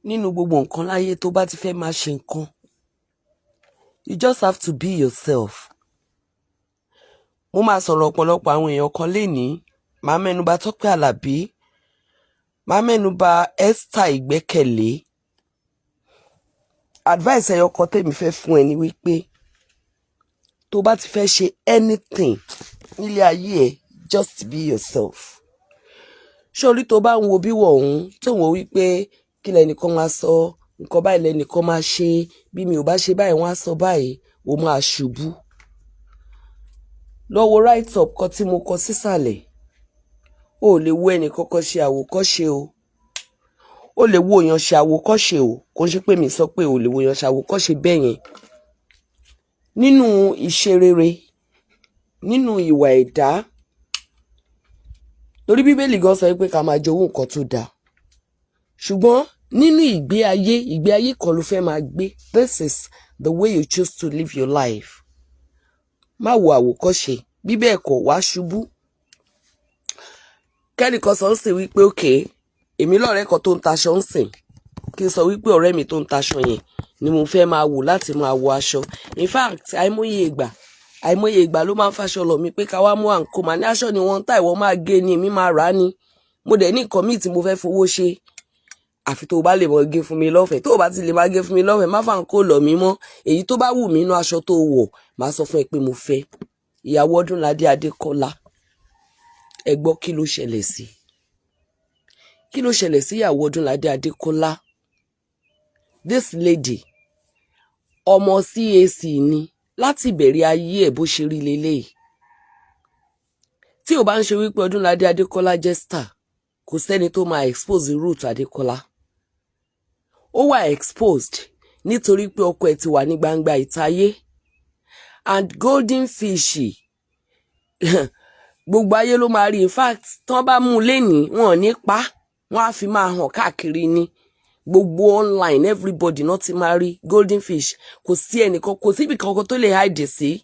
nínú gbogbo nǹkan láyé tó bá ti fẹ́ máa ṣe nǹkan, you just have to be yourself. Mo máa sọ̀rọ̀ ọ̀pọ̀lọpọ̀ àwọn èèyàn kan lénìí, màá mẹ́nuba Tọ́pẹ́ Àlàbí, màá mẹ́nuba Esther Ìgbẹ́kẹ̀lé. Advice ẹyọ kan tèmi fẹ́ fún ẹ ni wípé tó bá ti fẹ́ ṣe anything nílé ayé ẹ, just be yourself. Ṣorí tó bá ń wo bí wọ̀ ọ̀hún tó ń wo wípé kí lẹ́nìkan máa sọ, nǹkan báyìí lẹ́nìkan máa ṣe, bí mi ò bá ṣe báyìí wọ́n á sọ báyìí, ó máa ṣubú. Lọ́wọ́ write up kan tí mo kọ sísàlẹ̀, o lè wo ẹnìkankan ṣe àwòkọ́ṣe o. O lè wo èèyàn ṣe àwòkọ́ṣe o, kò ṣe pé mi sọ pé o lè wo èèyàn ṣe àwòkọ́ṣe bẹ́ẹ̀ yẹn. Nínú ìṣe rere, nínú ìwà ẹ̀dá, lórí Bíbélì gan sọ pé ká máa jowú nǹkan tó dáa. Ṣùgbọ́n nínú ìgbé ayé kan ló fẹ́ máa gbé. This is the way you choose to live your life. Má wo àwòkọ́ṣe, bí bẹ́ẹ̀ kọ́ wá ṣubú. Kẹ́nìkan sọ ń sìn wípé okay, èmi lọ́rẹ́ kan tó ń taṣọ ń sìn, kí n sọ wípé ọ̀rẹ́ mi tó ń taṣọ yẹn ni mo fẹ́ máa wò láti máa wọ aṣọ. In fact, àìmọye ìgbà ló máa ń faṣọ lọ mi pé ká wá mú àǹkó, màá ní aṣọ ni wọ́n ń tà, ìwọ máa gé ni, èmi máa rà á ni. Mo dẹ̀ ní nǹkan míì tí mo fẹ́ fowó ṣe. Àfi tó o bá lè mọ gé fún mi lọ́fẹ̀ẹ́, tó o bá ti lè máa gé fún mi lọ́fẹ̀ẹ́, má fàǹkó lọ mí mọ́. Èyí tó bá wù mí inú aṣọ tó wọ̀, màá sọ fún ẹ pé mo fẹ́. Ìyàwó Ọdúnládé Adékọlá, ẹ gbọ́ kí ló ṣẹlẹ̀ sí? Kí ló ṣẹlẹ̀ sí ìyàwó Ọdúnládé Adékọlá? This lady, ọmọ CAC ni láti ìbẹ̀rẹ̀ ayé ẹ̀ bó ṣe rí leléyìí. Tí ò bá ń ṣe wípé Ọdúnládé Adékọlá jẹ́ star, kò sẹ́ni tó máa expose Ruth Adékọlá. Ó wà exposed nítorí pé ọkọ ẹ̀ ti wà ní gbangba ìtayé. And golden fish, gbogbo ayé ló máa rí. In fact, tán bá mú un lénìí, wọn ò ní pa, wọn á fi máa hàn káàkiri ní gbogbo online, everybody náà ti máa rí golden fish. Kò sí ẹnìkan, kò síbi kankan tó lè hide sí,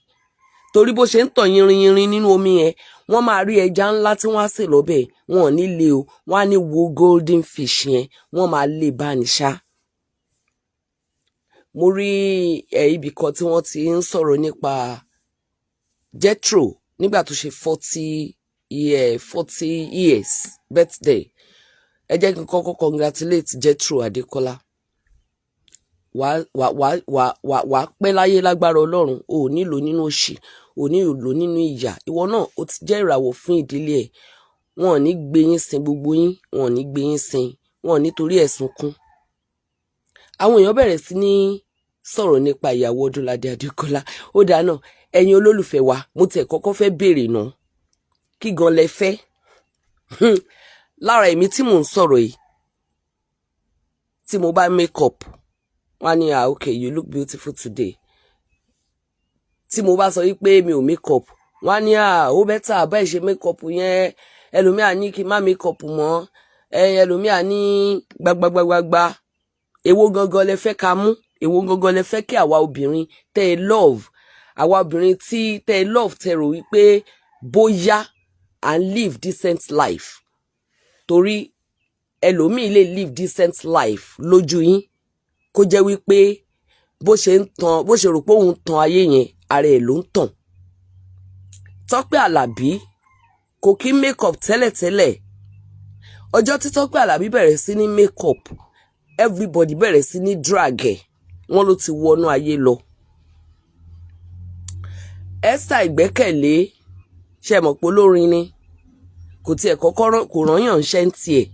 torí bó ṣe ń tàn yinrin nínú omi yẹn, wọ́n máa rí ẹja ńlá tí wọ́n á sè lọ́bẹ̀, wọn ò ní lé o, wọ́n á ní wo golden fish yẹn, wọ́n máa lé bá ní ṣá. Mo rí ibì kan tí wọ́n ti ń sọ̀rọ̀ nípa Jethro nígbà tó ṣe 40 years birthday. Ẹ jẹ́ kí n kọ́kọ́ congratulate Jethro Adékọlá. Wàá pẹ́ láyé lágbára Ọlọ́run, o ò nílò nínú òṣì, o ò nílò nínú ìyà. Ìwọ náà o ti jẹ́ ìràwọ̀ fún ìdílé ẹ̀. Wọn ò ní gbé yín sin, gbogbo yín, wọn ò ní gbé yín sin, wọn ò ní torí ẹ̀sùn kún. Àwọn èèyàn bẹ̀rẹ̀ sí ní sọ̀rọ̀ nípa ìyàwó Ọdúnládé Adékọlá. Ó dáa náà, ẹ̀yin olólùfẹ́ wa, mo tiẹ̀ kọ́kọ́ fẹ́ béèrè náà, kí gan lẹ fẹ́? Lára èmi tí mò ń sọ̀rọ̀ yìí, tí mo bá make up, wọ́n á ní okay, you look beautiful today. Tí mo bá sọ wípé mi ò make up, wọ́n á ní ó bẹ́tà bá ẹ̀ ṣe make up yẹn, ẹlòmíà ní kí n má make up mọ́, ẹlòmíà ní gbagbagbagba. Èwo gangan lẹ fẹ́ ká mú? Èwo gangan lẹ fẹ́ kí àwa obìnrin tẹ́ ẹ love, àwa obìnrin tí tẹ́ ẹ love tẹ́ rò wípé bóyá and live decent life? Torí ẹlòmíì lè live decent life lójú yín, kó jẹ́ wípé bó ṣe rò pé òun tan ayé yẹn, ara ẹ̀ ló ń tàn. Tọ́pẹ́ Àlàbí kò kí make up tẹ́lẹ̀tẹ́lẹ̀. Ọjọ́ tí Tọ́pẹ́ Àlàbí bẹ̀rẹ̀ sí ní make up, everybody bẹ̀rẹ̀ sí ní drag ẹ̀, wọ́n ló ti wọnú ayé lọ. Esther Ìgbẹ́kẹ̀lé, ṣe mọ̀ pé olórin ni, kò tiẹ̀ kọ́kọ́ kò rányàn ń ṣe ń tiẹ̀.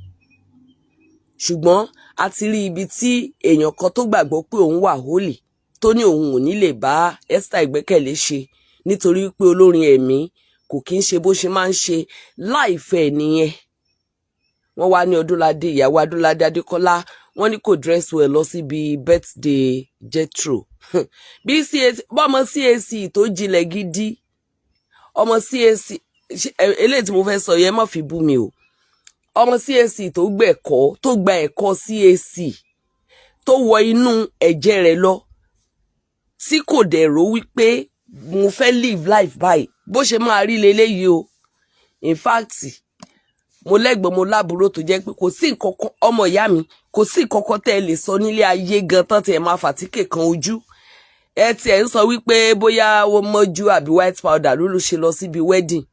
Ṣùgbọ́n a ti rí ibi tí èèyàn kan tó gbàgbọ́ pé òun wà holy, tó ní òun ò ní lè bá Esther Ìgbẹ́kẹ̀lé ṣe nítorí pé olórin ẹ̀mí kò kí ń ṣe bó ṣe máa ń ṣe láìfẹ́ nìyẹn. Wọ́n wá ní Ọdúnládé, ìyàwó Ọdúnládé Adékọlá, wọ́n ní kò dress well lọ síbi birthday Jethro. Bí bọ́mọ CAC tó jinlẹ̀ gidi, ọmọ CAC, eléyìí tí mo fẹ́ sọ yẹn má fi bú mi o. Ọmọ CAC tó gba ẹ̀kọ́ CAC, tó wọ inú ẹ̀jẹ̀ rẹ̀ lọ, tí kò dẹ̀ rò wípé mo fẹ́ live life báyìí, bó ṣe máa rí leléyìí o. In fact, mo lẹ́gbọ̀n mo lábúrò tó jẹ́ pé kò sí nǹkan kan ọmọ ìyá mi kò sí nǹkan kan tẹ́ ẹ lè sọ nílé ayé gan tán tí ẹ máa fàtíkè kan ojú ẹ tiẹ̀ ń sọ wípé bóyá ó mọ́jú àbí white powder ló ṣe lọ síbi wedding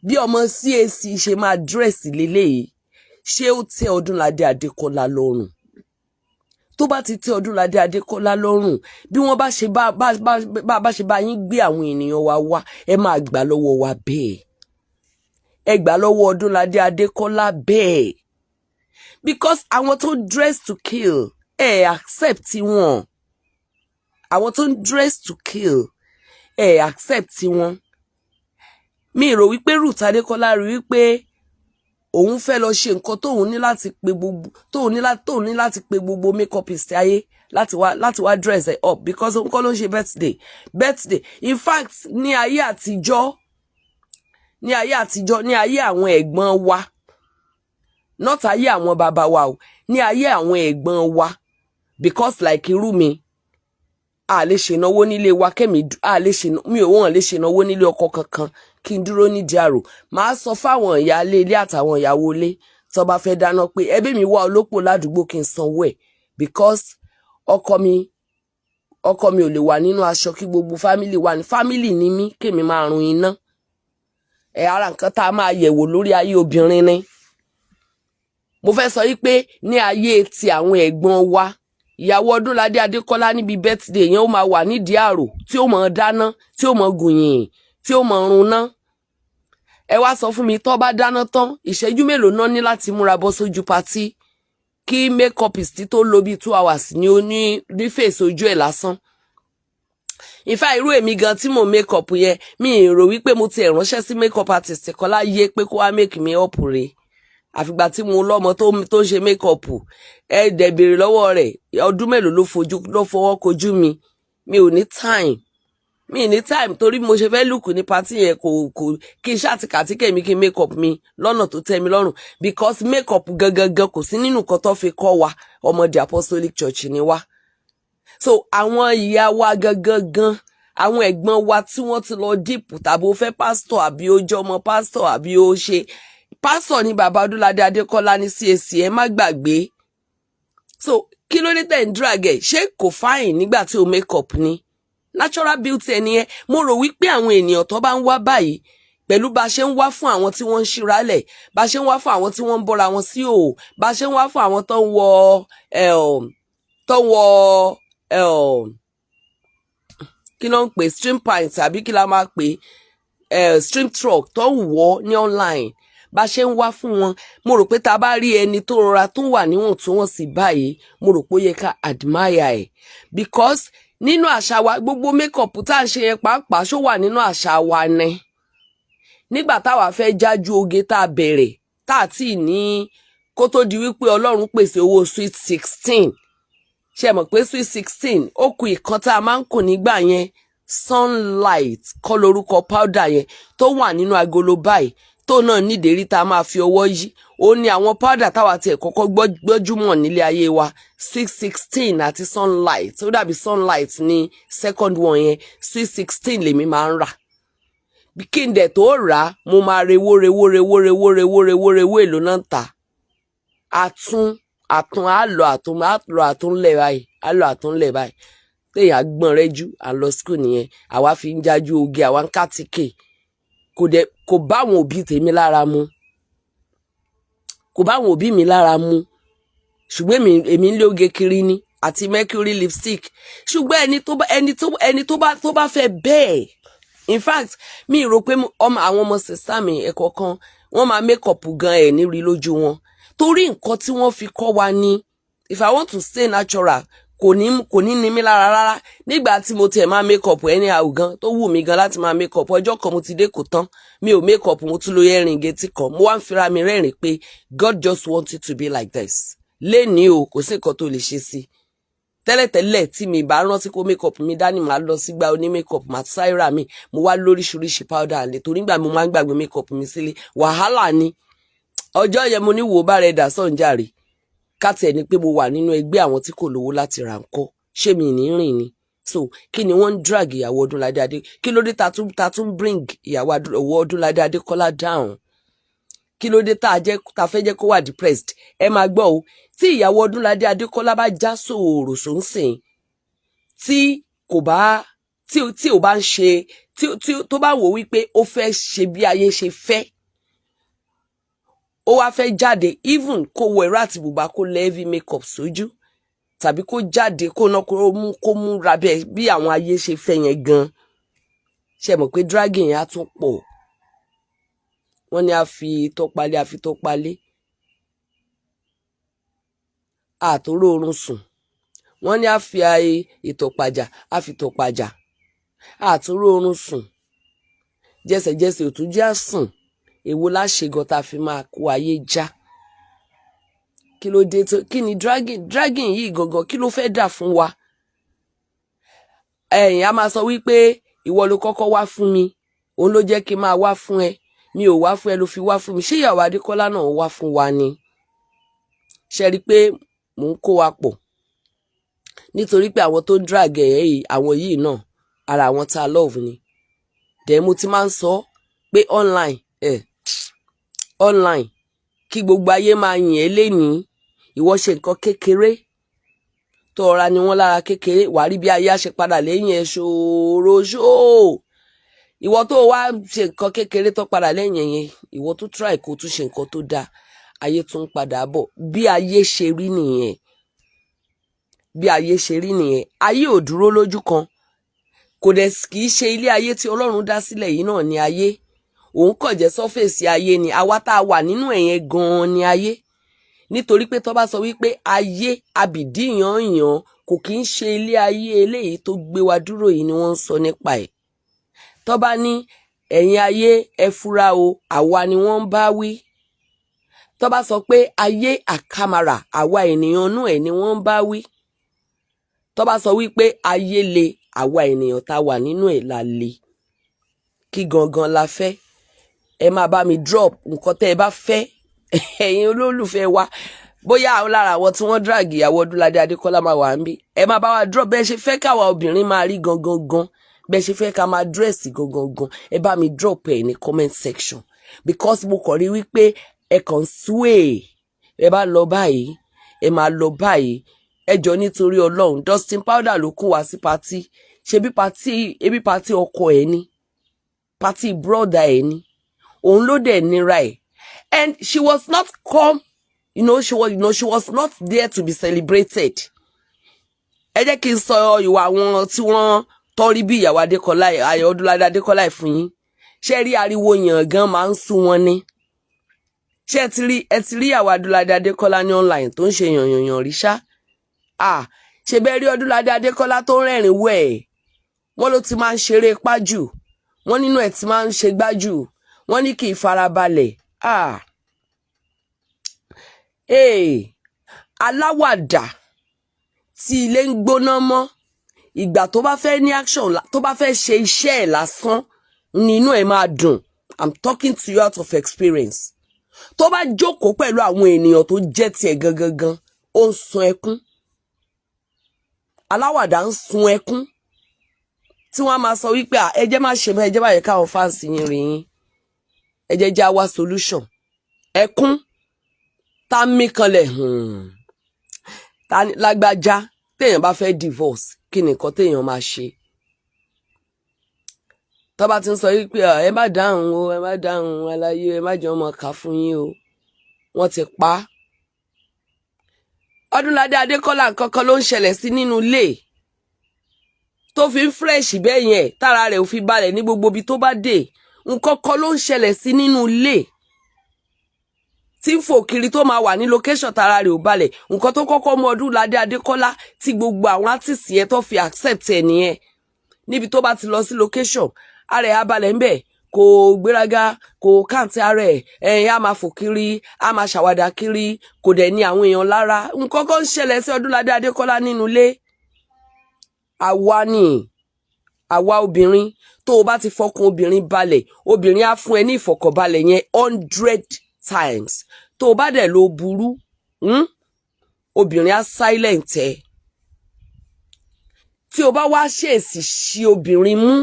bí ọmọ CAC ṣe máa dírẹ̀sì léléyìí ṣé ó tẹ́ Ọdúnládé Adékọlá lọ́rùn tó bá ti tẹ́ Ọdúnládé Adékọlá lọ́rùn bí wọ́n bá ṣe bá yín gbé àwọn ènìyàn wa wá ẹ máa gbà lọ́wọ́ wa bẹ́ẹ̀ ẹ gbà lọ́wọ́ Ọdúnládé Adékọlá bẹ́ẹ̀ because àwọn tó dress to kill accept wọn àwọn tó dress to kill accept wọn mi rò wípé Ruth Adékọlá rí wípé òun fẹ́ lọ ṣe nǹkan tóun ní láti pe gbogbo makeupist ayé láti wá dress it up because òun kọ́ ló ń ṣe birthday in fact ní ayé àtijọ́ ní ayé àwọn ẹ̀gbọ́n wa not ayé àwọn bàbá wa o ní ayé àwọn ẹ̀gbọ́n wa because like irú mi a lè ṣènáwó nílé wa kẹ́mi mi ò wọ́n lè ṣènáwó nílé ọkọ kankan kí n dúró ní diaro máa sọ fáwọn ìyáálé ilé àtàwọn ìyàwó ilé tó bá fẹ́ dáná pé ẹbí mi wá olópò ládùúgbò kí n sanwó ẹ̀ because ọkọ mi ò lè wà nínú aṣọ kí gbogbo fámìlì wà ní fámìlì ní mí kémi máa run iná ara nǹkan tá a máa yẹ̀wò lórí ayé obìnrin ni mo fẹ́ sọ wípé ní ayé ti àwọn ẹ̀gbọ́n wa ìyàwó Ọdúnládé Adékọlá níbi birthday yẹn ó máa wà nídìí àrò tí ó mọ̀ dáná tí ó mọ̀ gùnyìn tí ó mọ̀ runná ẹ wá sọ fún mi tó bá dáná tán ìṣẹ́jú mélòó náà ní láti múra bọ́ sójú patí kí makeupist tó lò bí 2 hours ní ó ní face ojú ẹ̀ lásán ìfà irú èmi gan tí mo make up yẹn mi rò wípé mo ti ránṣẹ́ sí makeup artist kan láyé pé kó wá make me up rè àfìgbà tí mo lọ́mọ tó ń ṣe makeup ẹ dẹ̀ béèrè lọ́wọ́ rẹ̀ ọdún mélòó ló fọwọ́ kojú mi ò ní time torí mo ṣe fẹ́ lùkù ní party yẹn kò kí n ṣàtìkàtìkẹ́ mi kí n make up mi lọ́nà tó tẹ́ mi lọ́rùn because make up gangan kò sí nínú nǹkan tó fi kọ́ wa ọmọdé Apostolic Church ni wá so àwọn ìyá wa gangan àwọn ẹ̀gbọ́n wa tí wọ́n ti lọ dìpù tàbí ó fẹ́ pásítọ̀ àbí ó jẹ́ ọmọ pásítọ̀ àbí ó ṣe pásítọ̀ ní bàbá Ọdúnládé Adékọlá ní CAC ẹ má gbàgbé so kí ló dé tẹ̀ ń drag ẹ̀ ṣé kò fáyìn nígbà tí o make up ni natural beauty ẹni yẹn mo rò wípé àwọn ènìyàn tó bá ń wá báyìí pẹ̀lú bá ṣe ń wá fún àwọn tí wọ́n ń ṣíralẹ̀ bá ṣe ń wá fún àwọn tí wọ́n ń bọ́ra wọn sí òò bá ṣe ń wá fún àwọn tó ń wọ kí ló ń pè stream pint àbí kí la máa pè stream truck tó ń wọ̀ ní online bá ṣe ń wá fún wọn mo rò pé tá a bá rí ẹni tó rọra tó wà níwọ̀ntúnwọ̀nsì báyìí mo rò pé ó yẹ ká admire ẹ̀ because nínú àṣà wa gbogbo makeup tá à ń ṣe yẹn pàápàá ṣó wà nínú àṣà wa ni nígbà táwa fẹ́ jájú oge tá a bẹ̀rẹ̀ tá a tí ní kó tó di wípé Ọlọ́run pèsè owó sweet 16 ṣe mọ̀ pé sweet 16 ó kù ìkan tá a máa ń kùn nígbà yẹn sunlight kọ́ lórúkọ powder yẹn tó wà nínú agolo báyìí tó náà nídèérí tá a máa fi ọwọ́ yí ó ní àwọn powder táwa tiẹ̀ kọ́kọ́ gbọ́júmọ̀ nílé ayé wa 616 àti sunlight ó dàbí sunlight ní second one yẹn 616 lèmi máa ń rà bí kí n dẹ̀ tó rà á mo máa rewó èlò náà tà àtúnlẹ̀ báyìí téèyàn gbọ́n rẹ jù à ń lọ school nìyẹn àwa fi ń jájú oge àwa ń kàtíkè kò bá àwọn òbí tèmi lára mu ṣùgbọ́n èmi ń lé oge kiri ni àti mercury lipstick ṣùgbọ́n ẹni tó bá fẹ́ bẹ́ẹ̀ in fact mi rò pé àwọn ọmọ sista mi ẹ̀kọ́ kan wọ́n máa make up gan ẹ̀ nírí lójú wọn torí nǹkan tí wọ́n fi kọ́ wa ní if I want to stay natural kò ní ní mí lára rárá nígbà tí mo tiẹ̀ máa make up anyhow gan tó wù mí gan láti máa make up ọjọ́ kan mo ti dé kò tán mi ò make up mo tún lo earring gétí kan mo wá ń fira mi rẹ́rìn pé God just wanted to be like this lénìí o kò sí nǹkan tó lè ṣe sí tẹ́lẹ̀tẹ́lẹ̀ tí mi bá rántí kó make up mi dání màá lọ sígbà oní make up màá sáírà mi mo wá lóríṣiríṣi powder àlè torí nígbà mo máa ń gbàgbé make up mi sílé wàhálà ni ọjọ́ yẹn mo ní wò bá rẹ̀ dà sọ̀njàre káti ẹ̀ ni pé mo wà nínú ẹgbẹ́ àwọn tí kò lówó láti ra nǹkan ṣé mi ní rìn ni so kí ni wọ́n ń drag ìyàwó Ọdúnládé Adé kí ló dé ta tún bring ìyàwó Ọdúnládé Adékọlá down kí ló dé tá fẹ́ jẹ́ kó wà depressed. Ẹ máa gbọ́ o, tí Ìyàwó Odunlade Adekola bá já sòòrò sóńsìn, tí ò bá ń ṣe, tó bá wò wípé ó fẹ́ ṣe bí ayé ṣe fẹ́, ó wá fẹ́ jáde, even kó wọ ẹ̀rọ àti bùbá, kó lẹ heavy makeup sójú, tàbí kó jáde kó múra bẹ́ẹ̀ bí àwọn ayé ṣe fẹ́ yẹn gan, ṣe mọ̀ pé dragging yẹn á tún pọ̀. Wọ́n ní a fi tọ́palé àtòrò oorun sùn. Wọ́n ní a fi ìtọ̀pàjà àtòrò oorun sùn. Jẹ́sẹ̀jẹ́sẹ̀ òtún jẹ́ àsùn. Èwo láṣẹ gan tá fi máa kó ayé já. Kí ló dé tó, kí ni dragging yìí gangan, kí ló fẹ́ dà fún wa? Ẹ̀yin a máa sọ wípé ìwọ ló kọ́kọ́ wá fún mi, òun ló jẹ́ kí n máa wá fún ẹ, mi ò wá fún ẹ ló fi wá fún mi. Ṣé Ìyàwó Adékọ́lá náà wá fún wa ni? Ṣé rí pé mò ń kó wa pọ̀? Nítorí pé àwọn tó ń drag yìí, àwọn yìí náà ara àwọn tá love ni. Dẹ̀ mo ti máa ń sọ pé online kí gbogbo ayé máa yìn ẹ́ lénìí, ìwọ ṣe nǹkan kékeré tó ọ̀ra ni wọ́n lára kékeré, wà rí bí ayé á ṣe padà lẹ́yìn ẹ̀ ṣòro. Ìwọ tó wá ṣe nǹkan kékeré tó padà lẹ́yìn yẹn, ìwọ tó try kó tún ṣe nǹkan tó dáa, ayé tún padà bọ̀. Bí ayé ṣe rí nìyẹn. Ayé ò dúró lójú kan. Kò dẹ̀ kì í ṣe ilé ayé tí Ọlọ́run dá sílẹ̀ yìí náà ni ayé. Òun kàn jẹ́ sọ́fèsì ayé ni. Àwa tá a wà nínú ẹ̀yẹn gan-an ni ayé. Nítorí pé tó bá sọ wípé ayé abìdí yànyàn kò kì í ṣe ilé ayé eléyìí tó gbé wa dúró yìí ni wọ́n ń sọ nípa ẹ̀. Tó bá ní ẹ̀yin ayé ẹ fura o, àwa ni wọ́n ń bá wí. Tó bá sọ pé ayé àkàmàrà, àwa ènìyàn nú ẹ̀ ni wọ́n ń bá wí. Tó bá sọ wípé ayé le, àwa ènìyàn tá wà nínú ẹ̀ la le. Kí gangan la fẹ́? Ẹ máa bá mi drop nǹkan tẹ́ ẹ bá fẹ́. Ẹ̀yin olólùfẹ́ wa, bóyá lára àwọn tí wọ́n drag Ìyàwó Odunlade Adekola máa wà níbí. Ẹ máa bá wa drop bẹ́ẹ̀ ṣe fẹ́ káwa obìnrin máa rí gangan. Bẹ́ẹ̀ ṣe fẹ́ ká máa dress gangan. Ẹ bá mi drop ẹ̀ ní comment section. Because mo kàn rí wípé ẹ kàn sway. Ẹ bá lọ báyìí, ẹ máa lọ báyìí. Ẹ jọ nítorí Ọlọ́run, Dustin Powder ló kó wa sí party. Ṣebí party ọkọ ẹ̀ ni. Party brother ẹ̀ ni. Òun ló dẹ̀ nira ẹ̀. And she was not she was not there to be celebrated. Ẹ jẹ́ kí n sọ ìwà àwọn tí wọ́n tọ́rí bí Ìyàwó Odunlade Adekola fún yín. Ṣé rí ariwo yàn gan máa ń sún wọn ni? Ṣé ẹ ti rí Ìyàwó Odunlade Adekola ní online tó ń ṣe yànyàn rí ṣá? Ṣe bẹ́ẹ̀ rí Odunlade Adekola tó ń rẹ́rìn wẹ̀? Wọ́n ló ti máa ń ṣeré pájù. Wọ́n nínú ẹ̀ ti máa ń ṣe gbájù. Wọ́n ní kì í farabalẹ̀. Aláwàdà tí ilé ń gbóná mọ́, ìgbà tó bá fẹ́ ní action, tó bá fẹ́ ṣe iṣẹ́ ẹ̀ lásán nínú ẹ̀ máa dùn. I'm talking to you out of experience. Tó bá jókòó pẹ̀lú àwọn ènìyàn tó jẹ́ tiẹ̀ gangan, ó ń sun ẹkún. Aláwàdà ń sun ẹkún. Tí wọ́n máa sọ wípé ẹ jẹ́ má ṣe bẹ́ẹ̀, ẹ jẹ́ má yẹ káwọn fans yín rí yín. Ẹ jẹ́ já wá solution. Ẹkún tá mí kanlẹ̀ ta lágbájá téèyàn bá fẹ́ divorce, kí ni nǹkan téèyàn máa ṣe? Tó bá ti ń sọ wípé ẹ má dáhùn o, ẹ má dáhùn aláyé, ẹ má jẹ́ ọmọ ká fún yín o, wọ́n ti pa á. Odunlade Adekola nǹkan kan ló ń ṣẹlẹ̀ sí nínú ilé tó fi ń fresh bẹ́ẹ̀ yẹn, tára rẹ̀ ò fi balẹ̀ ní gbogbo ibi tó bá dé. Nǹkan kan ló ń ṣẹlẹ̀ sí nínú ilé tí ń fò kiri tó máa wà ní location tára rẹ̀ ò balẹ̀. Nǹkan tó kọ́kọ́ mú Odunlade Adekola tí gbogbo àwọn artist yẹn tó fi accept ẹ̀ nìyẹn. Níbi tó bá ti lọ sí location, ara ẹ̀ á balẹ̀ ńbẹ̀, kò gbéraga, kò káǹtì ara ẹ̀, á máa fò kiri, á máa ṣàwàdà kiri, kò dẹ̀ ní àwọn èèyàn lára. Nǹkan kan ń ṣẹlẹ̀ sí Odunlade Adekola nínú ilé. Àwa obìnrin, tó o bá ti fọkàn obìnrin balẹ̀, obìnrin á fún ẹ ní ìfọ̀kànbalẹ̀ yẹn 100 times. Tó o bá dẹ̀ lo burú, obìnrin á silent ẹ. Tí o bá wá ṣèèsì ṣi obìnrin mú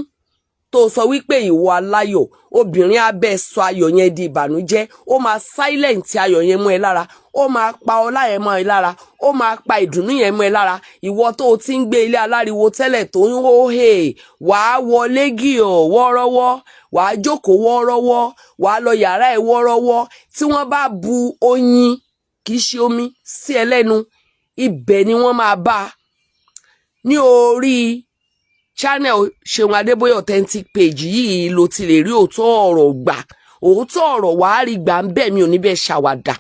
tó sọ wípé ìwọ aláyọ̀, obìnrin abẹ́ sọ ayọ̀ yẹn di ìbànújẹ́, ó máa silent ayọ̀ yẹn mọ́ ẹ lára, ó máa pa ọlá yẹn mọ́ ẹ lára, ó máa pa ìdùnnú yẹn mọ́ ẹ lára. Ìwọ tó o ti ń gbé ilé aláriwo tẹ́lẹ̀ tó ń hó hè, wàá wọlé gíọ̀ wọ́ọ́rọ́wọ́, wàá jókòó wọ́ọ́rọ́wọ́, wàá lọ yàrá ẹ̀ wọ́ọ́rọ́wọ́. Tí wọ́n bá bu oyin, kì í ṣe omi, sí ẹ lẹ́nu, ibẹ̀ ni wọ́n máa bá ní orí channel Ṣeun Adébóyè authentic page yìí ló ti lè rí òótọ́ ọ̀rọ̀ gbà. Òótọ́ ọ̀rọ̀ wàá rí gbà ń bẹ̀, mi ò ní bẹ́ẹ̀ ṣàwàdà.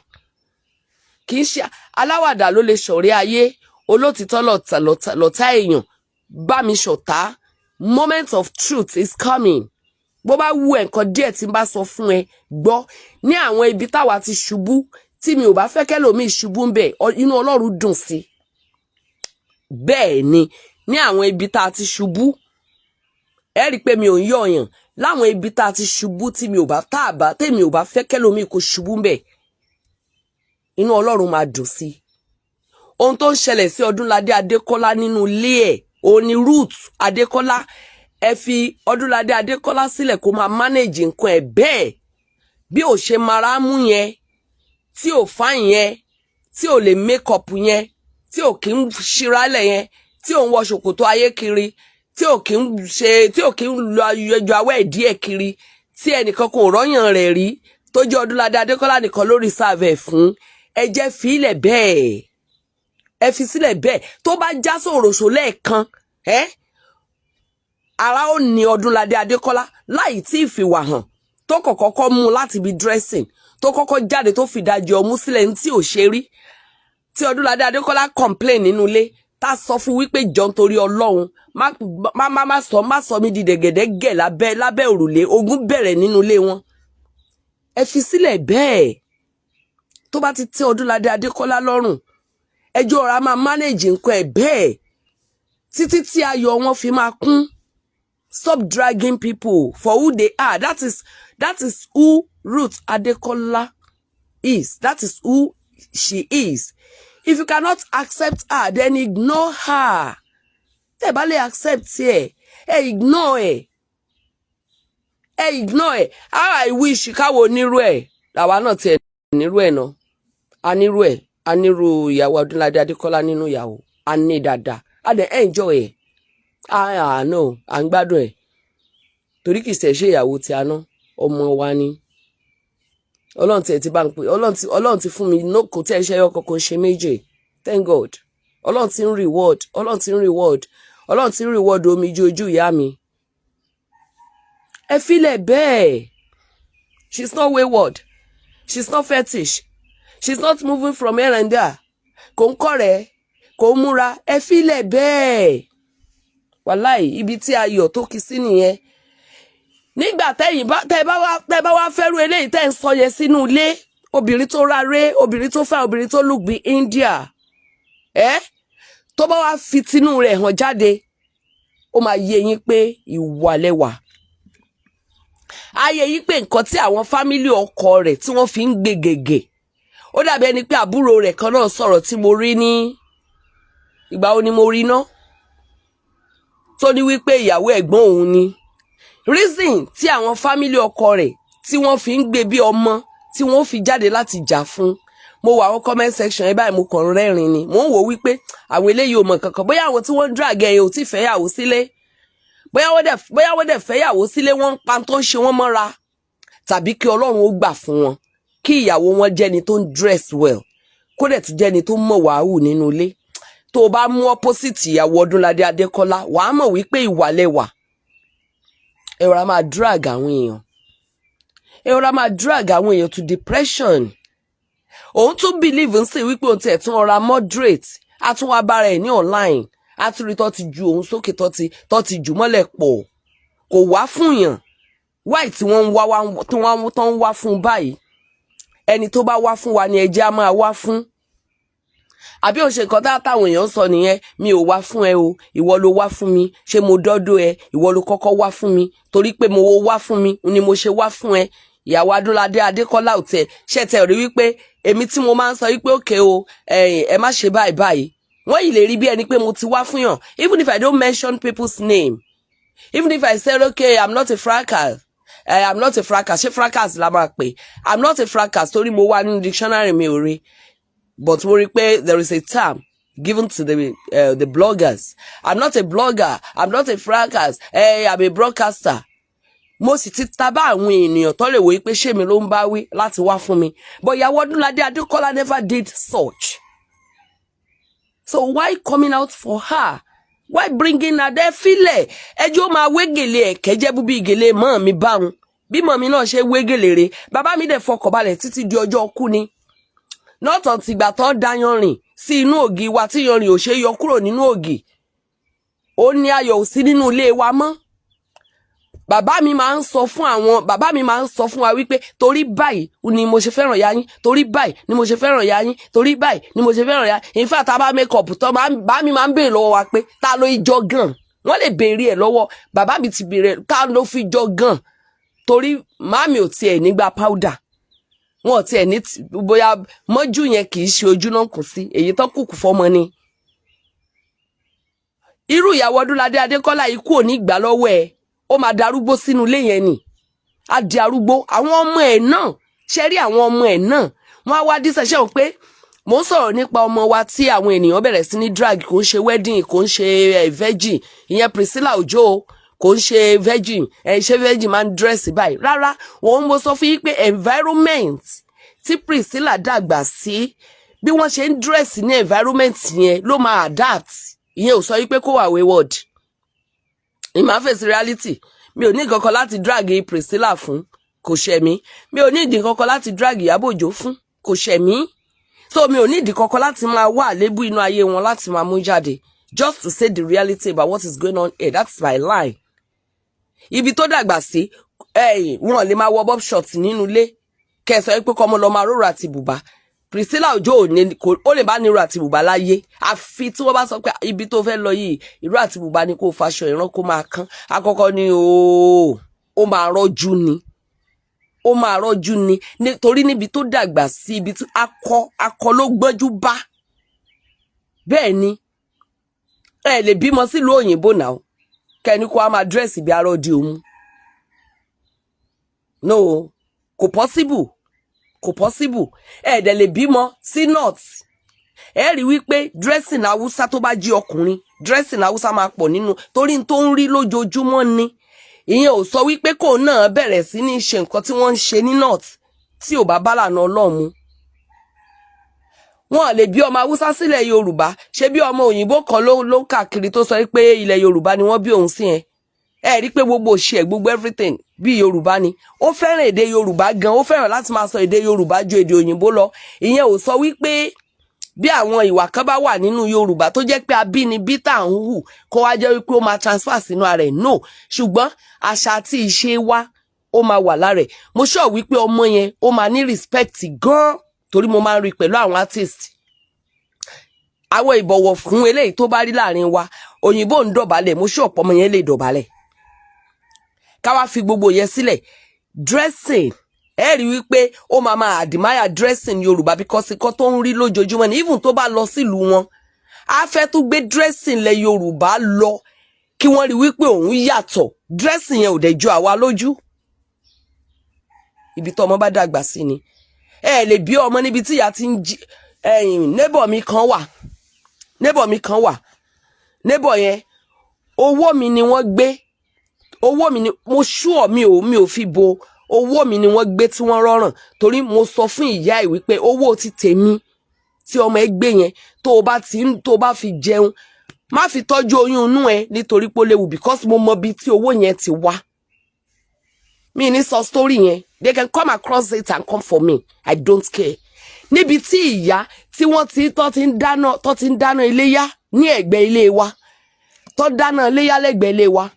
Kì í ṣe aláwàdà ló lè ṣọ̀rẹ́ ayé, olótìtọ́ lọ̀tá èèyàn. Bá mi ṣọ̀tá, moment of truth is coming. Bó bá wù ẹ́ nǹkan díẹ̀ tí n bá sọ fún ẹ gbọ́, ní àwọn ibi táwa ti ṣubú tí mi ò bá fẹ́ kẹ́lòmíì ṣubú ń bẹ̀, inú Ọlọ́run dùn sí. Bẹ́ẹ̀ ni, ní àwọn ibi tá a ti ṣubú, ẹ rí i pé mi ò ń yọ̀yàn. Láwọn ibi tá a ti ṣubú tí mi ò bá tèmi ò bá fẹ́ kẹ́lòmíì kó ṣubú ń bẹ̀, inú Ọlọ́run máa dùn sí. Ohun tó ń ṣẹlẹ̀ sí Odunlade Adekola nínú ilé ẹ̀, òun ni Ruth Adekola. Ẹ fi Odunlade Adekola sílẹ̀ kó máa manage nǹkan ẹ̀ bẹ́ẹ̀. Bí ò ṣe mara mú yẹn, tí ò fáìn yẹn, tí ò lè make up yẹn, tí ò kí ń ṣíralẹ̀ yẹn, tí ò ń wọ ṣòkòtò ayé kiri, tí ò kí ń lọ ayọjọ awẹ́ díẹ̀ kiri, tí ẹnìkan kò rọ́yàn rẹ̀ rí, tó jẹ́ Odunlade Adekola nìkan ló reserve ẹ̀ fún. Ẹ jẹ́ fi ilẹ̀ bẹ́ẹ̀, ẹ fi sílẹ̀ bẹ́ẹ̀. Tó bá já sòròṣò lẹ́ẹ̀kan, ara ó ní Odunlade Adekola láì tí ìfìwà hàn, tó kọ́kọ́ mú láti bí dressing, tó kọ́kọ́ jáde tó fìdájì ọmú sílẹ̀ ní tí ò ṣe rí. Tí Odunlade Adekola complain nínú ilé, tá sọ fún wípé jọ nítorí Ọlọ́run, má sọ mí di dẹ̀gẹ̀dẹ̀gẹ̀ lábẹ́ òrùlé, ogun bẹ̀rẹ̀ nínú ilé wọn. Ẹ fi sílẹ̀ bẹ́ẹ̀. Tó bá ti tẹ́ Odunlade Adekola lọ́rùn, ẹjọ́ ọ̀rá máa manage nǹkan ẹ̀ bẹ́ẹ̀ títí tí ayọ̀ wọn fi máa kún. Stop dragging people for who they are. That is who Ruth Adekola is. That is who she is. If you cannot accept her, then ignore her. Tẹ́ bá lè accept ẹ, ignore ẹ. Ignore ẹ. How I wish káwo nírú ẹ̀. Làwa náà tiẹ̀ nírú ẹ̀ náà. A nírú ẹ̀. A nírú Ìyàwó Odunlade Adekola nínú ìyàwó. A ní dáadáa. A dẹ̀ enjoy ẹ̀. No, à ń gbádùn ẹ̀. Torí kìí ṣe ìyàwó tí a ná, ọmọ wa ni. Ọlọ́run tiẹ̀ ti bá ń pè, Ọlọ́run ti fún mi, kò tí ẹ ṣe ẹyọ kankan ṣe méje. Thank God. Ọlọ́run ti ń reward, Ọlọ́run ti ń reward omijé ojú ìyá mi. Ẹ filẹ̀ bẹ́ẹ̀. She's not wayward. She's not fetish. She's not moving from here and there. Kò ń kọ̀rẹ́, kò ń múra. Ẹ filẹ̀ bẹ́ẹ̀. Wàláì, ibi tí ayọ̀ tó kì sí nìyẹn. Nígbà tẹ́ bá wá fẹ́rù eléyìí tẹ́ ń sọ yẹn sínú ilé, obìnrin tó ráré, obìnrin tó fẹ́, obìnrin tó look bí India. Tó bá wá fi tinú rẹ̀ hàn jáde, ó máa yé yín pé ìwà lẹ́wà. Á yé yín pé nǹkan tí àwọn fámílì ọkọ rẹ̀ tí wọ́n fi ń gbé gègé. Ó dàbí ẹni pé àbúrò rẹ̀ kan náà sọ̀rọ̀ tí mo rí ní ìgbà wo ni mo rí ná. Tó ní wípé ìyàwó ẹ̀gbọ́n òun ni. Reason tí àwọn fámílì ọkọ rẹ̀ tí wọ́n fi ń gbé bí ọmọ tí wọ́n fi jáde láti jà fún. Mo wà àwọn comment section ẹ báyìí mo kàn rẹ́rìn ni. Mo ń wò wípé àwọn eléyìí ò mọ̀ kankan. Bóyá àwọn tí wọ́n ń drag ẹ̀ ò tí fẹ́yàwó sílé. Bóyá wọ́n dẹ̀ fẹ́yàwó sílé, wọ́n ń pa tó ń ṣe wọ́n mọ́ra. Tàbí kí Ọlọ́run ó gbà fún wọn. Kí ìyàwó wọn jẹ́ni tó ń dress well. Kó dẹ̀ tún jẹ́ni tó mọ̀ wàhù nínú ilé. Tó o bá mú opposite ìyàwó Odunlade Adekola, wàá mọ̀ wípé ìwà lẹ́wà. Ẹ rọra máa drag àwọn èèyàn. Ẹ rọra máa drag àwọn èèyàn to depression. Òun tún believe ń sìn wípé òun tiẹ̀ tún ọ̀ra moderate. A tún wá bára ẹ̀ ní online. A tún rí tó ti ju òun sókè tó ti jù mọ́lẹ̀ pọ̀. Kò wá fún yàn. Why tí wọ́n ń wá fún báyìí? Ẹni tó bá wá fún wa ni ẹjẹ́ á máa wá fún. Àbí ó ṣe nǹkan táwọn èèyàn sọ nìyẹn, mi ò wá fún ẹ o, ìwọ ló wá fún mi, ṣé mo dọ́dọ̀ ẹ, ìwọ ló kọ́kọ́ wá fún mi, torí pé mo wá fún mi ni mo ṣe wá fún ẹ. Ìyàwó Odunlade Adekola ò tẹ̀ ṣe tẹ̀ rí wípé èmi tí mo máa ń sọ wípé òkè o, ẹ má ṣe báyìí. Wọ́n yìí lè rí bí ẹni pé mo ti wá fún yàn, even if I don't mention people's name. Even if I said, okay, I'm not a fracas, I'm not a fracas, ṣé fracas la máa pè? I'm not a fracas, torí mo wà nínú dictionary mi ò rí. But mo rí pé there is a term given to the bloggers. I'm not a blogger, I'm not a fracas, I'm a broadcaster. Mo sì ti tabá àwọn ènìyàn tó lè wò pé ṣé mi ló ń bá wí láti wá fún mi. But Ni.Iyawo Odunlade Adekola never did such. So why coming out for her? Why bringing her there? File ẹjọ́ máa wégele ẹ̀kẹ́ jẹ́ búbí ìgèlè mọ́ mi báwọn. Bí mọ́ mi náà ṣe wégele re. Bàbá mi dẹ̀ fọkànbalẹ̀ títí di ọjọ́ kú ni. Not until ìgbà tó dá yanrìn sí inú ògì wa tí yanrìn ò ṣe yọ kúrò nínú ògì. Ó ní ayọ̀ ò sí nínú ilé wa mọ́. Bàbá mi máa ń sọ fún wa wípé torí báyìí ni mo ṣe fẹ́ràn ya yín, torí báyìí ni mo ṣe fẹ́ràn ya yín, torí báyìí ni mo ṣe fẹ́ràn ya. In fact, tá bá make up tó bá mi máa ń béèrè lọ́wọ́ wa pé ta ló ijọ́ gan. Wọ́n lè béèrè ẹ̀ lọ́wọ́ bàbá mi ti béèrè ta ló fi jọ gan. Torí màmí ò tiẹ̀ nígbà powder. Wọ́n tiẹ̀ ní bóyá mọ́jú yẹn kì í ṣe ojú náà kù sí, èyí tó kùkù fọ́mọ ni. Irú Ni.Iyawo Odunlade Adekola ikú ò ní gbà lọ́wọ́ ẹ̀. Ó máa darúgbó sínú ilé yẹn ni. A di arúgbó. Àwọn ọmọ ẹ̀ náà, ṣe rí àwọn ọmọ ẹ̀ náà, wọ́n á wá díṣẹ́ ṣe pé mò ń sọ̀rọ̀ nípa ọmọ wa tí àwọn ènìyàn bẹ̀rẹ̀ sí ní drag, kò ń ṣe wedding, kò ń ṣe virgin, ìyẹn Priscilla Ojo, kò ń ṣe virgin, ṣe virgin máa ń dress báyìí. Rárá, wọ́n mo sọ fún yín pé environment tí Priscilla dàgbà sí, bí wọ́n ṣe ń dress ní environment yẹn ló máa adapt. Ìyẹn ò sọ yín pé kó wà wayward. Ìmá face reality. Mi ò ní nǹkan kan láti drag Priscilla fún, kò ṣẹ̀ mí. Mi ò ní nǹkan kan láti drag Iyabo Ojo fún, kò ṣẹ̀ mí. So mi ò ní nǹkan kan láti máa wá àlébù inú ayé wọn láti máa mú jáde. Just to say the reality about what is going on here. That's my line. Ibi tó dàgbà sí, wọn lè máa wọ bob short nínú ilé. Kẹ́ sọ pé kọ́mọ lọ máa róró àti bùbá. Priscilla Ojo ó lè bá nírò àti bùbá láyé. Àfi tí wọ́n bá sọ pé ibi tó fẹ́ lọ yìí, ìró àti bùbá ni kó faṣọ ìran kó máa kán. Àkọ́kọ́ ni ó máa rọ́jú ni. Ó máa rọ́jú ni. Nítorí níbi tó dàgbà sí, ibi tí akọ ló gbọ́njú bá. Bẹ́ẹ̀ ni. Ẹ lè bímọ sílùú òyìnbó náà. Kẹ́ni kó a máa dress bí arọ́ di òun. No, kò possible. Kò possible. Dẹ̀ lè bímọ sí north. Rí wípé dressing Hausa tó bá jí ọkùnrin, dressing Hausa máa pọ̀ nínú torí tó ń rí lójoojúmọ́ ni. Ìyẹn ò sọ wípé kò náà bẹ̀rẹ̀ sí ní ṣe nǹkan tí wọ́n ń ṣe ní north tí ò bá bálànà Ọlọ́run mu. Wọ́n lè bí ọmọ Hausa sílẹ̀ Yorùbá, ṣe bí ọmọ òyìnbó kan ló káàkiri tó sọ pé ilẹ̀ Yorùbá ni wọ́n bí òun sí yẹn. Rí pé gbogbo òṣì gbogbo everything bí Yorùbá ni. Ó fẹ́ràn èdè Yorùbá gan, ó fẹ́ràn láti máa sọ èdè Yorùbá ju èdè òyìnbó lọ. Ìyẹn ò sọ wípé bí àwọn ìwà kan bá wà nínú Yorùbá tó jẹ́ pé abínibí tá ń hù kó wá jẹ́ wípé ó máa transfer sínú ara ẹ̀. No, ṣùgbọ́n àṣà àti ìṣe wa ó máa wà lára ẹ̀. Mo sọ wípé ọmọ yẹn ó máa ní respect gan, torí mo máa ń rí pẹ̀lú àwọn artist. Àwọn ìbọ̀wọ̀ fún eléyìí tó bá rí láàrin wa, òyìnbó ń dọ̀bálẹ̀, mo sọ ọ̀pọ̀ ọmọ yẹn lè dọ̀bálẹ̀. Ká wá fi gbogbo yẹn sílẹ̀. Dressing, rí wípé ó máa admire dressing Yorùbá because nǹkan tó ń rí lójoojúmọ́ ni. Even tó bá lọ sílùú wọn, á fẹ́ tún gbé dressing lẹ Yorùbá lọ kí wọ́n rí wípé òun yàtọ̀. Dressing yẹn ò dẹ̀ jọ àwa lójú. Ibi tó ọmọ bá dàgbà sí ni. Lè bí ọmọ níbi tí ìyá ti ń jí. Neighbor mi kan wà. Neighbor yẹn, owó mi ni wọ́n gbé. Owó mi ni mo sure mi ò fi bo. Owó mi ni wọ́n gbé tí wọ́n rọrùn torí mo sọ fún ìyá ẹ̀ wípé owó ti tèmi tí ọmọ ẹ gbé yẹn tó bá fi jẹun má fi tọ́jú oyún inú ẹ nítorí pé ó léwu because mo mọ bí tí owó yẹn ti wá. Mi ní sọ story yẹn. They can come across it and come for me. I don't care. Níbi tí ìyá tí wọ́n tó ti ń dáná iléyá ní ẹ̀gbẹ́ ilé wa. Tó dáná iléyá lẹ́gbẹ̀ẹ́ ilé wa.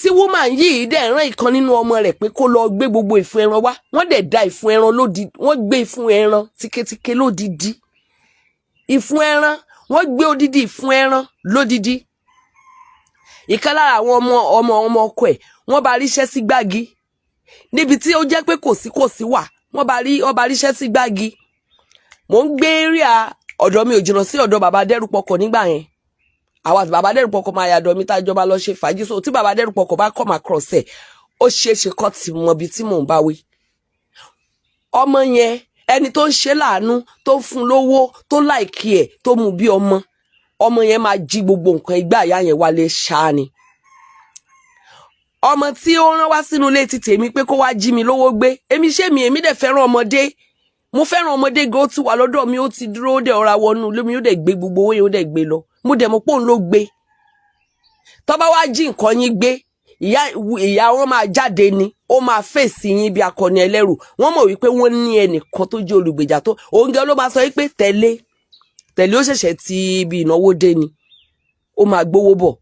Tí woman yìí dẹ̀ rán ìkan nínú ọmọ rẹ̀ pé kó lọ gbé gbogbo ìfun ẹran wá. Wọ́n dẹ̀ da ìfun ẹran lódidi. Wọ́n gbé ìfun ẹran tíketíke lódidi. Ìfun ẹran, wọ́n gbé odidi ìfun ẹran lódidi. Ìkan lára àwọn ọmọ ọkọ ẹ̀, wọ́n bá ríṣẹ́ sí gbági. Níbi tí ó jẹ́ pé kò sí wà, wọ́n bá ríṣẹ́ sí gbági. Mo ń gbé area ọ̀dọ̀ mi ò jìnnà sí ọ̀dọ̀ bàbá Dẹ́rùpọ̀kọ̀ nígbà yẹn. àwa àti bàbá Adérùpọ̀kọ̀ máa yàdọ̀ mi tájọba lọ ṣe fàájì. So tí bàbá Adérùpọ̀kọ̀ bá come across ẹ̀, ó ṣeéṣe kó ti mọ ibi tí mò ń bá wí. Ọmọ yẹn ẹni tó ń ṣe láàánú, tó ń fún lówó, tó láìkí ẹ̀, tó mú bí ọmọ yẹn máa jí gbogbo nǹkan ìgbà ìyá yẹn wálé ṣáá ni. Ọmọ tí ó rán wá sínú ilé ti tèmi pé kó wá jí mi lówó gbé, èmi dẹ̀ fẹ́ràn ọmọdé. Mo fẹ́ràn ọmọdé gan, ó ti wà lọ́dọ̀ mi, ó ti dúró, ó dẹ̀ ọ̀rá wọnú ilé mi, ó dẹ̀ gbé gbogbo owó yẹn, ó dẹ̀ gbé lọ. Mo dẹ̀ mọ̀ pé òun ló gbé. Tó bá wá jí nǹkan yín gbé, ìyá wọn máa jáde ni, ó máa fèsì yín bí akọni ẹlẹ́rù. Wọ́n mọ̀ wípé wọ́n ní ẹnìkan tó jẹ́ olùgbèjà tó, òun gan ló máa sọ wípé tẹ̀lé ó ṣẹ̀ṣẹ̀ ti ibi ìnáwó dé ni, ó máa gbówó bọ̀.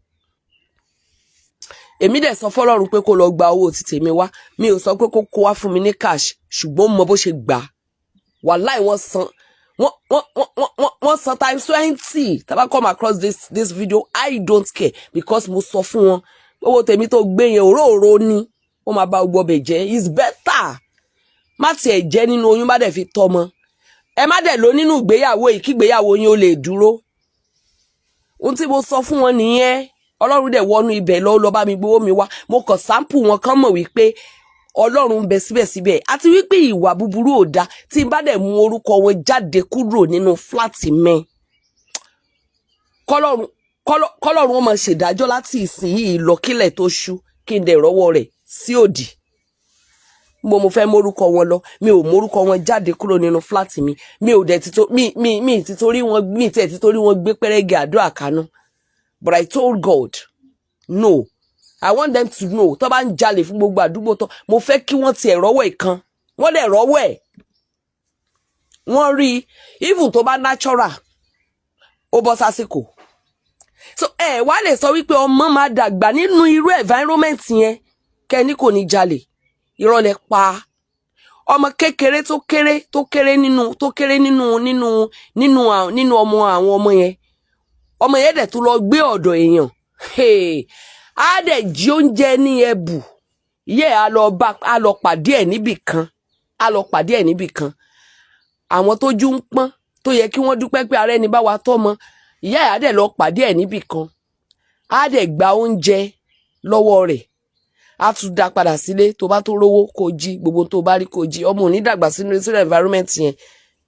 Èmi dẹ̀ sọ fọ́lọ́run pé kó lọ gba owó ti tèmi wá. Mi ò sọ pé kó kó wá fún mi ní cash, ṣùgbọ́n mo bó ṣe gbà. Wàláì wọ́n san times 20. Tá bá come across this video, I don't care, because mo sọ fún wọn owó tèmi tó gbé yẹn òróró ni, ó máa bá gbọ́ bẹ̀ jẹ́. It's better má tiẹ̀ jẹ́ nínú oyún bá dẹ̀ fi tọ́mọ. Ẹ má dẹ̀ lọ nínú ìgbéyàwó yìí kí ìgbéyàwó yín ó lè dúró. Ohun tí mo sọ fún wọn nìyẹn. Ọlọ́run dẹ̀ wọnú ibẹ̀ lọ bá mi gbowó mi wá. Mo kàn sample wọn kàn mọ̀ wípé Ọlọ́run bẹ síbẹ̀síbẹ̀, àti wípé ìwà búburú ò dá. Tí n bá dẹ̀ mú orúkọ wọn jáde kúrò nínú fúláàtì mi, kọ́lọ́run ó máa ṣèdájọ́ láti ìsìn yìí lọ kílẹ̀ tó ṣú, kí n dẹ̀ rọ́wọ́ rẹ̀ sí òdì. Mo fẹ́ mórúkọ wọn lọ, mi ò mórúkọ wọn jáde kúrò nínú fúláàtì mi. Mi ò dẹ̀ títorí wọn gbé pẹ́rẹ́gì àdó àkánú. But I told God, no, I want them to know. Tó bá ń jalè fún gbogbo àdúgbò tó, mo fẹ́ kí wọ́n tiẹ̀ rọ́wọ́ ìkan. Wọ́n dẹ̀ rọ́wọ́ ẹ̀. Wọ́n rí, even tó bá natural, ó bọ́ sásìkò. So wá lè sọ wípé ọmọ máa dàgbà nínú irú environment yẹn, kẹ́ni kò ní jalè. Irọ́ lẹ pa. Ọmọ kékeré tó kéré nínú ọmọ àwọn ọmọ yẹn. Ọmọ yẹn dẹ̀ tó lọ gbé ọ̀dọ̀ èèyàn. Á dẹ̀ jí oúnjẹ ní ẹbù. Á lọ pàdé ẹ̀ níbì kan. Àwọn tó jú ń pọ́n tó yẹ kí wọ́n dúpẹ́ pé ara ẹni bá wa tọ́mọ. Ìyá ẹ̀ á dẹ̀ lọ pàdé ẹ̀ níbì kan. Á dẹ̀ gba oúnjẹ lọ́wọ́ rẹ̀. Á tún dá padà sílé, tó bá tó rówó kó jí, gbogbo tó bá rí kó jí. Ọmọ ò ní dàgbà sínú environment yẹn.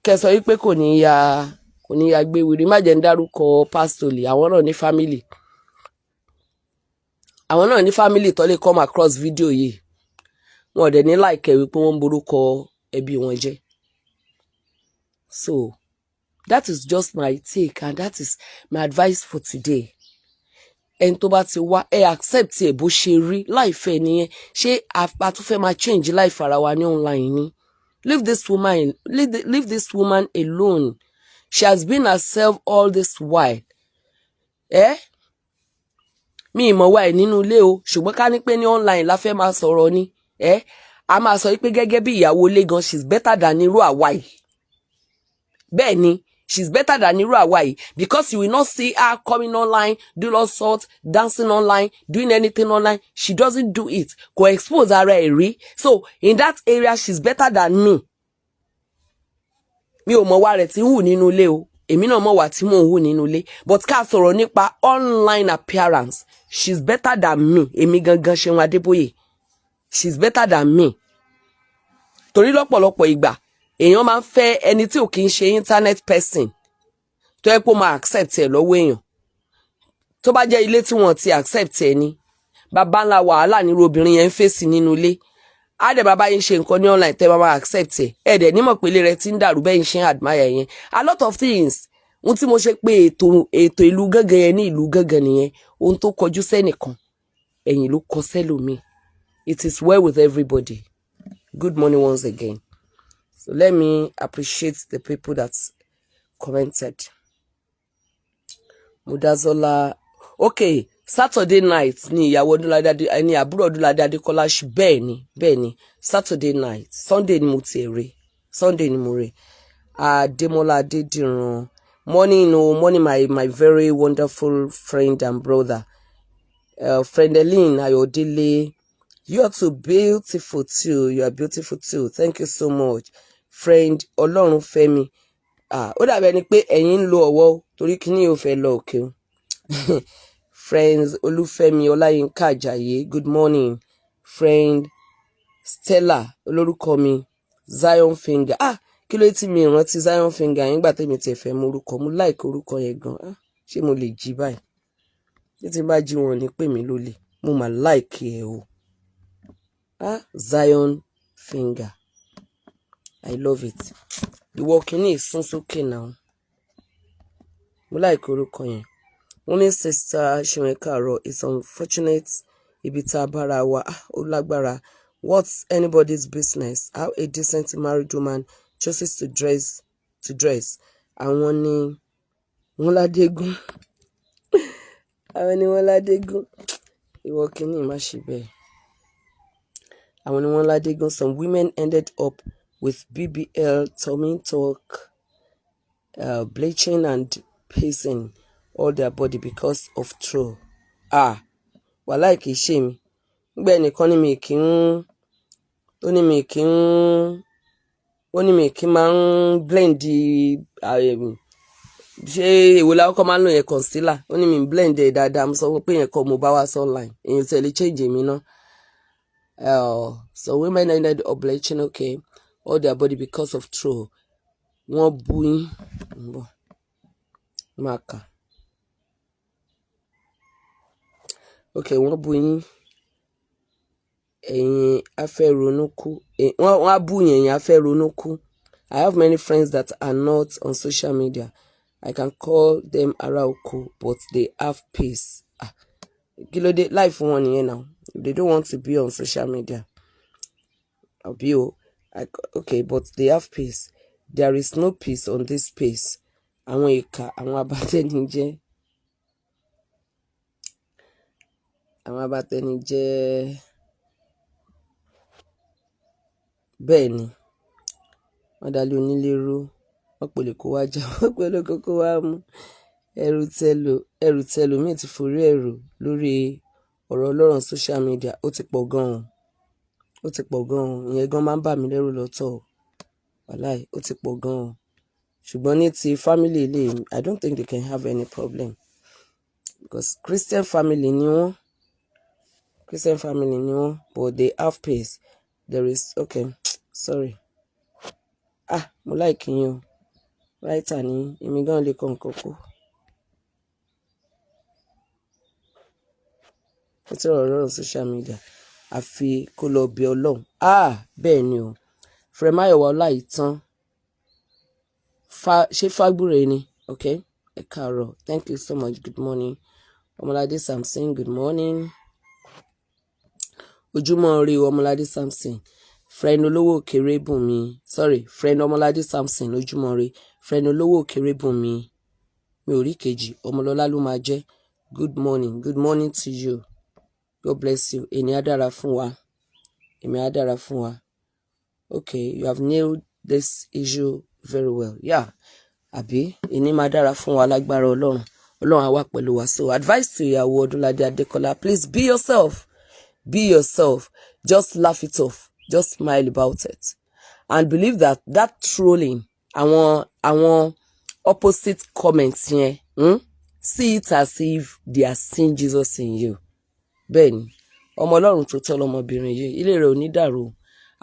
Kẹ́ sọ wípé kò ní ya gbé wèrè. Má jẹ́ ń dárúkọ pásítọ̀lì, àwọn náà ní family tó lè come across video yìí. Wọn dẹ̀ ní like wípé wọ́n ń borúkọ ẹbí wọn jẹ́. So that is just my take, and that is my advice for today. Ẹni tó bá ti wá, accept ẹ̀ bó ṣe rí, láìfẹ́ nìyẹn. Ṣé a tún fẹ́ máa change life ara wa ní online ni? Leave this woman alone. She has been herself all this while. Mi ìmọ̀ wá ẹ̀ nínú ilé o, ṣùgbọ́n ká ní pé ní online la fẹ́ máa sọ̀rọ̀ ni. A máa sọ wípé gẹ́gẹ́ bí ìyàwó ilé gan, she's better than irú àwa yìí. Bẹ́ẹ̀ ni, she's better than irú àwa yìí, because you will not see her coming online, do all sorts, dancing online, doing anything online. She doesn't do it. Kò expose ara ẹ̀ rí. So in that area, she's better than me. Mi ò mọ̀ wá rẹ̀ tí ń hù nínú ilé o. Èmi náà mọ̀ wá tí mò ń hù nínú ilé. But ká sọ̀rọ̀ nípa online appearance, she's better than me. Èmi gangan Ṣeun Adébóyè. She's better than me. Torí lọ́pọ̀lọpọ̀ ìgbà, èèyàn máa ń fẹ́ ẹni tí ò kí ń ṣe internet person. Tó yẹ pé ó máa accept ẹ̀ lọ́wọ́ èèyàn. Tó bá jẹ́ ilé tí wọ́n ti accept ẹ̀ ni, bàbá ńlá wàhálà nírú obìnrin yẹn ń fèsì nínú ilé. Á dẹ̀ bàbá yín ṣe nǹkan ní online tẹ́ bá máa accept ẹ̀. Dẹ̀ nímọ̀ pé ilé rẹ̀ ti ń dàrú bẹ́ẹ̀ ṣe ń admire yẹn. A lot of things. Ohun tí mo ṣe pé ètò ìlú gángan yẹn ní ìlú gángan nìyẹn. Ohun tó kọjú sẹ́nìkan, ẹ̀yìn ló kọ sẹ́lòmíì. It is well with everybody. Good morning once again. So let me appreciate the people that commented. Mudazola. Okay, Saturday night ni Ni.Iyawo Odunlade ni àbúrò Odunlade Adekola ṣe bẹ́ẹ̀ ni Saturday night. Sunday ni mo ti rí. Sunday ni mo rí. Ademola Adediran. Morning my very wonderful friend and brother. Friend Elin Ayodele. You are too beautiful too. You are beautiful too. Thank you so much. Friend Ọlọ́runfẹ́mi. Ó dàbí ẹni pé ẹ̀yin ń lo ọwọ́ torí kíní ò fẹ́ lọ òkè o. Friends Olúfẹ́mi Ọláyínká Àjàyí, good morning. Friend Stella olórúkọ mi Zion Finger. Kí ló tí mi rántí Zion Finger yẹn gbà tèmi tiẹ̀ fẹ́ mọ orúkọ, mo like orúkọ yẹn gan. Ṣé mo lè jí báyìí? Tí bá jí wọn ní pè mí lólè, mo mà like ẹ o. Zion Finger, I love it. Ìwọ kìíní sún sókè náà, mo like orúkọ yẹn. Wọ́n ní sister ṣìwọ̀n káàárọ̀, it's unfortunate ibi tá a bára wa ó lágbára. What's anybody's business how a decent married woman chooses to dress? Àwọn ni wọ́n ládégún. Àwọn ni wọ́n ládégún. Ìwọ kìíní má ṣe bẹ́ẹ̀. Àwọn ni wọ́n ládégún. Some women ended up with BBL, tummy talk, bleaching and pacing all their body because of throw. Wàhálà kìí ṣe mi. Nígbà ẹnìkan ní mi kì ń máa ń blend ṣé èwo la kọ́kọ́ máa ń lò yẹn concealer. Ó ní mi blend ẹ̀ dáadáa, mo sọ pé yẹn kọ́ mo bá wá online. Èyàn tẹ̀lé change mi ná. So women ended up bleaching, okay, all their body because of throw. Wọ́n bú yín. Máa kà. Okay, wọ́n bú yín. Ẹ̀yin afẹ́ ronú kú. Wọ́n á bú yín, ẹ̀yin afẹ́ ronú kú. I have many friends that are not on social media. I can call them Araoko, but they have peace. Kí ló dé? Life wọn nìyẹn now. They don't want to be on social media. Okay, but they have peace. There is no peace on this space. Àwọn ìkà, àwọn abatẹnijẹ́. Àwọn abatẹnijẹ́. Bẹ́ẹ̀ ni. Wọ́n dálé onílé rú. Wọ́n pèlè kó wá jà. Wọ́n pèlè kókó wá mú. Ẹrù tẹlò míì ti forí ẹ̀rù lórí ọ̀rọ̀ ọlọ́run social media. Ó ti pọ̀ gan-an. Ó ti pọ̀ gan-an. Ìyẹn gan máa ń bà mí lẹ́rù lọ́tọ̀. Wàláì, ó ti pọ̀ gan-an. Ṣùgbọ́n ní ti family ilé, I don't think they can have any problem. Because Christian family ni wọ́n. Christian family ni wọ́n. But they have peace. There is, okay, sorry. Mo like yín o. Writer ni, èmi gan lè kọ nǹkan kú. Ó ti rọrùn lọ́rùn social media. Àfi kó lọ bí Ọlọ́run. Bẹ́ẹ̀ ni o. Fremayowa Ọláìtàn. Ṣé Fagbure ni? Okay. Ẹ káàárọ̀. Thank you so much. Good morning. Ọmọládé Samson, good morning. Ojúmọ́ ire Ọmọládé Samson. Friend olówó òkèrè Bùnmi. Sorry, friend Ọmọládé Samson ojúmọ́ ire. Friend olówó òkèrè Bùnmi. Mi ò rí kejì. Ọmọlọ́lá ló máa jẹ́. Good morning. Good morning to you. God bless you. Èmi á dára fún wa. Èmi á dára fún wa. Okay, you have nailed this issue very well. Yeah. Àbí èmi máa dára fún wa lágbára Ọlọ́run. Ọlọ́run á wà pẹ̀lú wa. So advice to Ni.Iyawo Odunlade Adekola, please be yourself. Be yourself. Just laugh it off. Just smile about it. And believe that trolling, àwọn opposite comments yẹn, see it as if they are seeing Jesus in you. Bẹ́ẹ̀ni, ọmọ Ọlọ́run tó tọ́ lọmọbìnrin yìí, ilé rẹ̀ ò ní dàrú,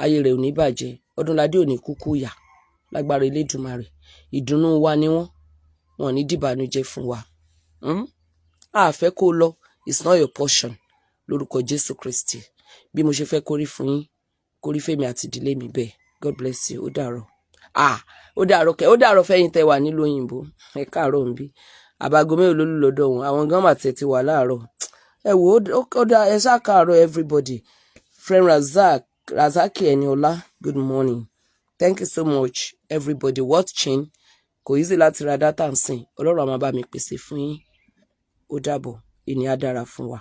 ayé rẹ̀ ò ní bàjẹ́, Ọdúnládé ò ní kúkú yà, lágbára Elédùmarè. Ìdùnnú wa ni wọ́n ní dìbànújẹ́ fún wa. Fẹ́ kó lọ, it's not your portion. Lórúkọ Jésù Kristi. Bí mo ṣe fẹ́ kórí fún yín, kórí fèmi àti ìdílé mi bẹ́ẹ̀. God bless you. Ó dàárọ̀. Ó dàárọ̀ kẹ́, ó dàárọ̀ fẹ́yìn tẹ́ wà nílùú òyìnbó. Ẹ káàárọ̀ ń bí. Àbágo mélòó ló lù lọ́dọ̀ wọn? Àwọn gan mà tẹ̀ ti wà láàárọ̀. Ẹ wò ó dá ẹ ṣá káàárọ̀ everybody. Friend Razaki Eniola, good morning. Thank you so much everybody watching. Kò easy láti ra data nsìn. Ọlọ́run á máa bá mi pèsè fún yín. Ó dàbọ̀. Ìní á dára fún wa.